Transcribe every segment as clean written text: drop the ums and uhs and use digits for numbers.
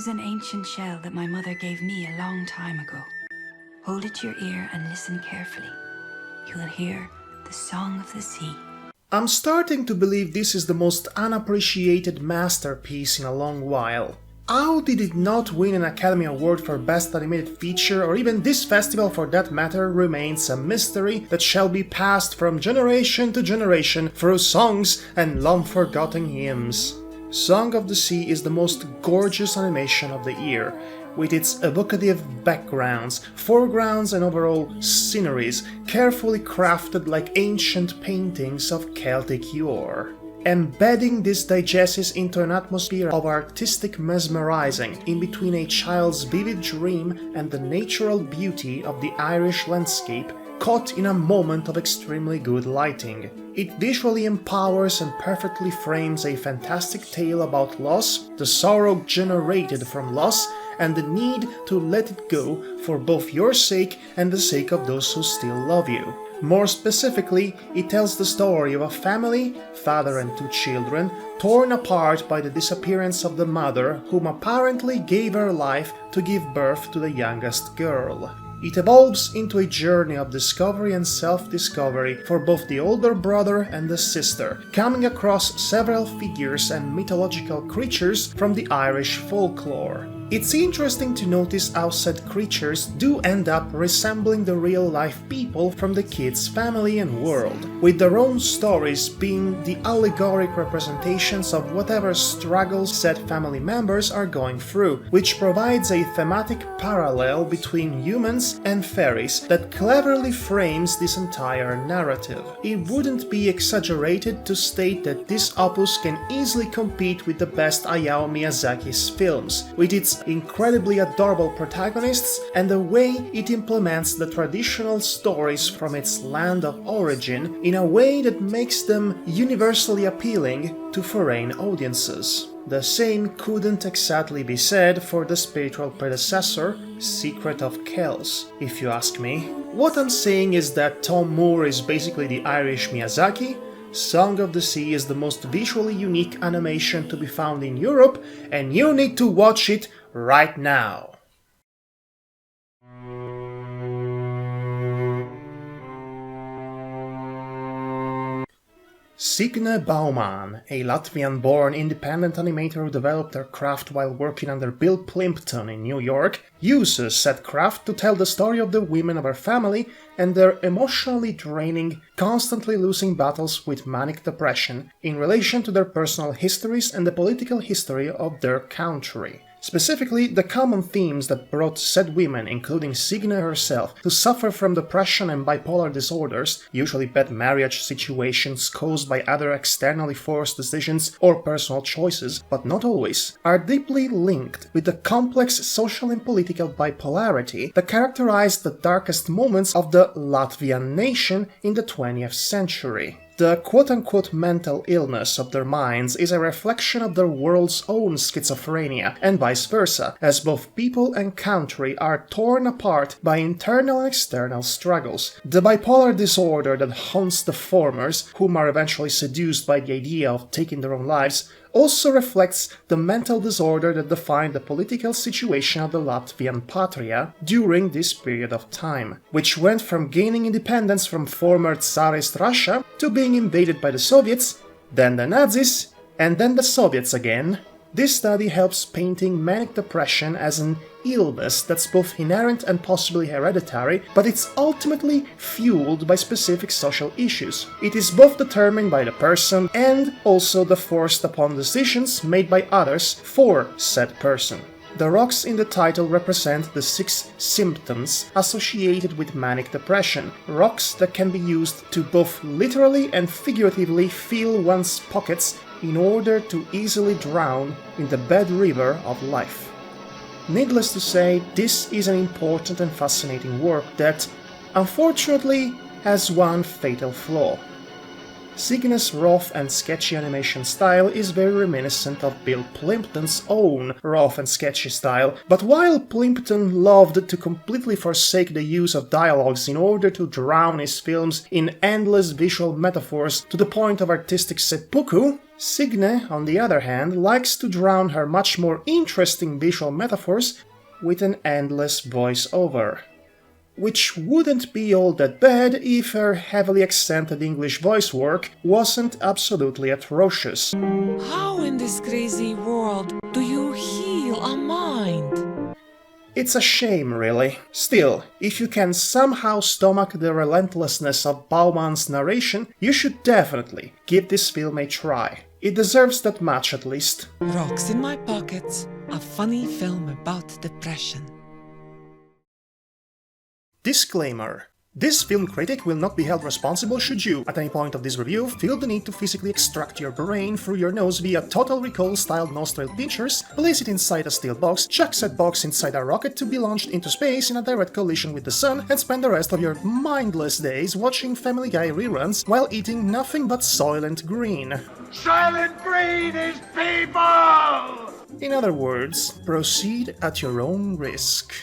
is an ancient shell that my mother gave me a long time ago. Hold it to your ear and listen carefully. You will hear the song of the sea. I'm starting to believe this is the most unappreciated masterpiece in a long while. How did it not win an Academy Award for Best Animated Feature, or even this festival for that matter, remains a mystery that shall be passed from generation to generation through songs and long-forgotten hymns. Song of the Sea is the most gorgeous animation of the year, with its evocative backgrounds, foregrounds and overall sceneries, carefully crafted like ancient paintings of Celtic yore. Embedding these digests into an atmosphere of artistic mesmerizing in between a child's vivid dream and the natural beauty of the Irish landscape caught in a moment of extremely good lighting. It visually empowers and perfectly frames a fantastic tale about loss, the sorrow generated from loss, and the need to let it go for both your sake and the sake of those who still love you. More specifically, it tells the story of a family, father and two children, torn apart by the disappearance of the mother, whom apparently gave her life to give birth to the youngest girl. It evolves into a journey of discovery and self-discovery for both the older brother and the sister, coming across several figures and mythological creatures from the Irish folklore. It's interesting to notice how said creatures do end up resembling the real-life people from the kids' family and world, with their own stories being the allegoric representations of whatever struggles said family members are going through, which provides a thematic parallel between humans and fairies that cleverly frames this entire narrative. It wouldn't be exaggerated to state that this opus can easily compete with the best Hayao Miyazaki's films, with its incredibly adorable protagonists and the way it implements the traditional stories from its land of origin in a way that makes them universally appealing to foreign audiences. The same couldn't exactly be said for the spiritual predecessor, Secret of Kells, if you ask me. What I'm saying is that Tom Moore is basically the Irish Miyazaki. Song of the Sea is the most visually unique animation to be found in Europe, and you need to watch it right now. Signe Bauman, a Latvian-born independent animator who developed her craft while working under Bill Plimpton in New York, uses said craft to tell the story of the women of her family and their emotionally draining, constantly losing battles with manic depression in relation to their personal histories and the political history of their country. Specifically, the common themes that brought said women, including Signe herself, to suffer from depression and bipolar disorders, usually bad marriage situations caused by other externally forced decisions or personal choices, but not always, are deeply linked with the complex social and political bipolarity that characterized the darkest moments of the Latvian nation in the 20th century. The quote-unquote mental illness of their minds is a reflection of their world's own schizophrenia, and vice versa, as both people and country are torn apart by internal and external struggles. The bipolar disorder that haunts the formers, whom are eventually seduced by the idea of taking their own lives, also reflects the mental disorder that defined the political situation of the Latvian Patria during this period of time, which went from gaining independence from former Tsarist Russia to being invaded by the Soviets, then the Nazis, and then the Soviets again. This study helps painting manic depression as an illness that's both inherent and possibly hereditary, but it's ultimately fueled by specific social issues. It is both determined by the person and also the forced upon decisions made by others for said person. The rocks in the title represent the 6 symptoms associated with manic depression, rocks that can be used to both literally and figuratively fill one's pockets in order to easily drown in the bad river of life. Needless to say, this is an important and fascinating work that, unfortunately, has one fatal flaw. Signe's rough and sketchy animation style is very reminiscent of Bill Plimpton's own rough and sketchy style, but while Plimpton loved to completely forsake the use of dialogues in order to drown his films in endless visual metaphors to the point of artistic seppuku, Signe, on the other hand, likes to drown her much more interesting visual metaphors with an endless voice-over. Which wouldn't be all that bad if her heavily accented English voice work wasn't absolutely atrocious. How in this crazy world do you heal a mind? It's a shame, really. Still, if you can somehow stomach the relentlessness of Bauman's narration, you should definitely give this film a try. It deserves that much, at least. Rocks in My Pockets, a funny film about depression. Disclaimer. This film critic will not be held responsible should you, at any point of this review, feel the need to physically extract your brain through your nose via Total Recall-style nostril pinchers, place it inside a steel box, chuck said box inside a rocket to be launched into space in a direct collision with the sun, and spend the rest of your mindless days watching Family Guy reruns while eating nothing but Soylent Green. Soylent Green is people! In other words, proceed at your own risk.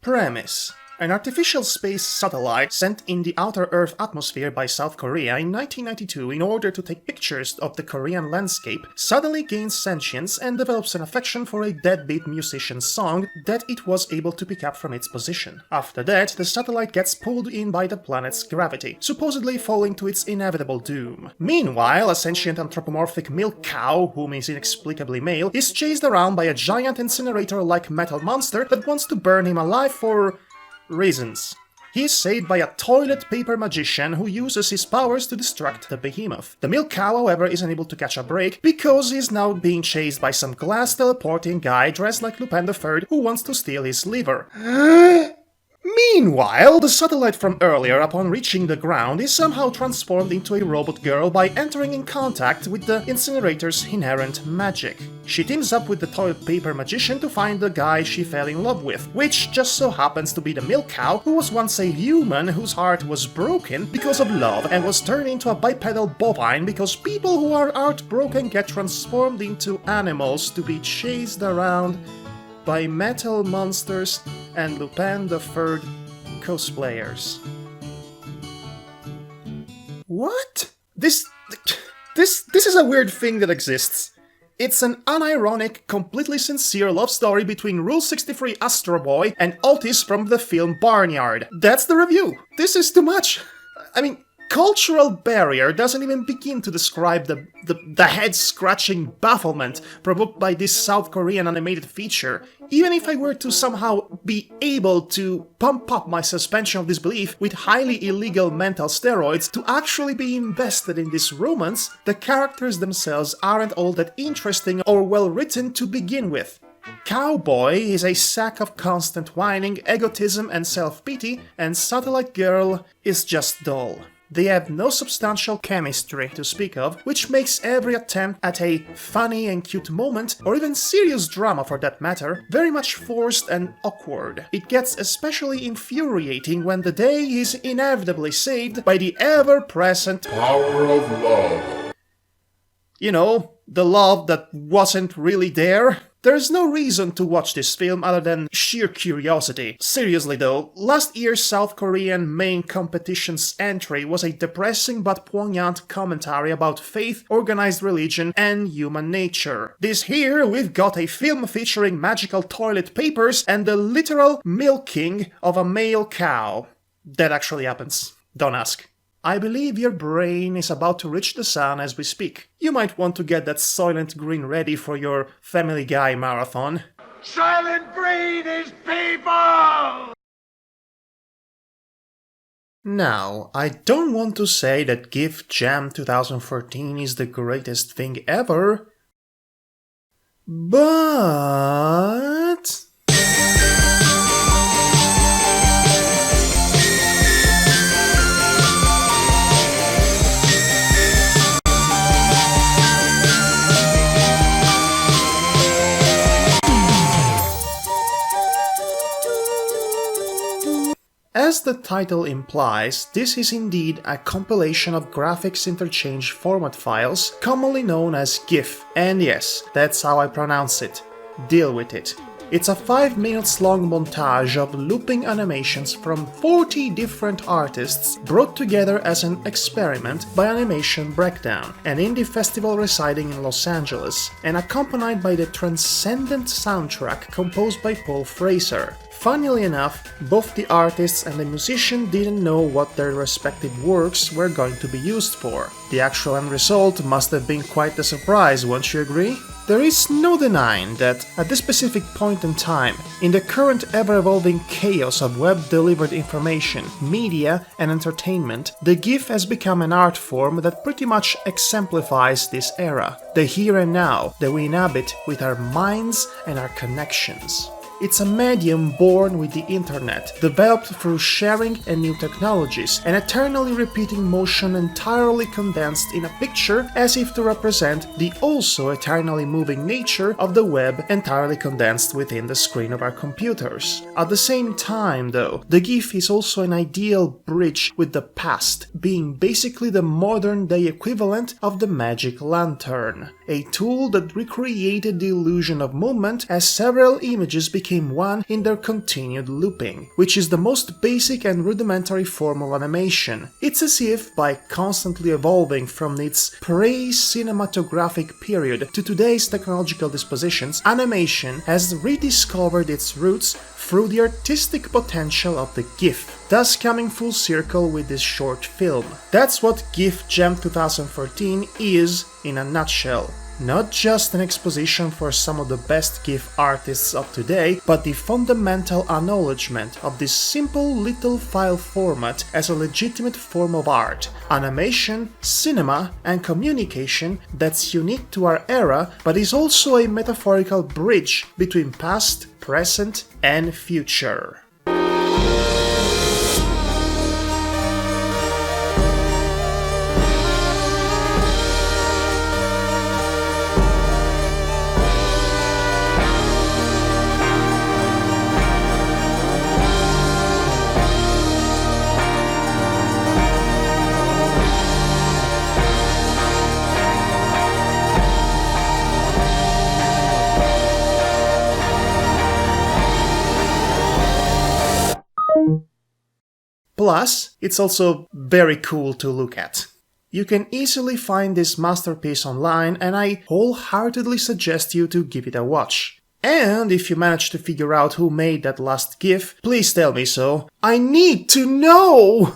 Premise. An artificial space satellite sent in the outer Earth atmosphere by South Korea in 1992 in order to take pictures of the Korean landscape suddenly gains sentience and develops an affection for a deadbeat musician's song that it was able to pick up from its position. After that, the satellite gets pulled in by the planet's gravity, supposedly falling to its inevitable doom. Meanwhile, a sentient anthropomorphic milk cow, whom is inexplicably male, is chased around by a giant incinerator-like metal monster that wants to burn him alive for reasons. He is saved by a toilet paper magician who uses his powers to distract the behemoth. The milk cow, however, isn't able to catch a break because he is now being chased by some glass teleporting guy dressed like Lupin III who wants to steal his liver. Meanwhile, the satellite from earlier, upon reaching the ground, is somehow transformed into a robot girl by entering in contact with the incinerator's inherent magic. She teams up with the toilet paper magician to find the guy she fell in love with, which just so happens to be the milk cow, who was once a human whose heart was broken because of love and was turned into a bipedal bovine because people who are heartbroken get transformed into animals to be chased around by metal monsters and Lupin III cosplayers. What? This is a weird thing that exists. It's an unironic, completely sincere love story between Rule 63 Astro Boy and Otis from the film Barnyard. That's the review. This is too much. I mean, cultural barrier doesn't even begin to describe the head-scratching bafflement provoked by this South Korean animated feature. Even if I were to somehow be able to pump up my suspension of disbelief with highly illegal mental steroids to actually be invested in this romance, the characters themselves aren't all that interesting or well written to begin with. Cowboy is a sack of constant whining, egotism and self-pity, and Satellite Girl is just dull. They have no substantial chemistry to speak of, which makes every attempt at a funny and cute moment, or even serious drama for that matter, very much forced and awkward. It gets especially infuriating when the day is inevitably saved by the ever-present Power of love. You know, the love that wasn't really there. There's no reason to watch this film other than sheer curiosity. Seriously though, last year's South Korean main competition's entry was a depressing but poignant commentary about faith, organized religion, and human nature. This here, we've got a film featuring magical toilet papers and the literal milking of a male cow. That actually happens. Don't ask. I believe your brain is about to reach the sun as we speak. You might want to get that Soylent Green ready for your Family Guy marathon. Soylent Green is people! Now, I don't want to say that GIF Jam 2013 is the greatest thing ever, but... As the title implies, this is indeed a compilation of graphics interchange format files, commonly known as GIF, and yes, that's how I pronounce it. Deal with it. It's a 5 minutes long montage of looping animations from 40 different artists brought together as an experiment by Animation Breakdown, an indie festival residing in Los Angeles, and accompanied by the transcendent soundtrack composed by Paul Fraser. Funnily enough, both the artists and the musician didn't know what their respective works were going to be used for. The actual end result must have been quite a surprise, won't you agree? There is no denying that, at this specific point in time, in the current ever-evolving chaos of web-delivered information, media, and entertainment, the GIF has become an art form that pretty much exemplifies this era, the here and now that we inhabit with our minds and our connections. It's a medium born with the internet, developed through sharing and new technologies, an eternally repeating motion entirely condensed in a picture as if to represent the also eternally moving nature of the web entirely condensed within the screen of our computers. At the same time, though, the GIF is also an ideal bridge with the past, being basically the modern-day equivalent of the magic lantern, a tool that recreated the illusion of movement as several images became one in their continued looping, which is the most basic and rudimentary form of animation. It's as if, by constantly evolving from its pre-cinematographic period to today's technological dispositions, animation has rediscovered its roots through the artistic potential of the GIF, thus coming full circle with this short film. That's what GIF Jam 2014 is in a nutshell. Not just an exposition for some of the best GIF artists of today, but the fundamental acknowledgement of this simple little file format as a legitimate form of art, animation, cinema, and communication that's unique to our era, but is also a metaphorical bridge between past, present, and future. Plus, it's also very cool to look at. You can easily find this masterpiece online, and I wholeheartedly suggest you to give it a watch. And if you manage to figure out who made that last GIF, please tell me so. I need to know!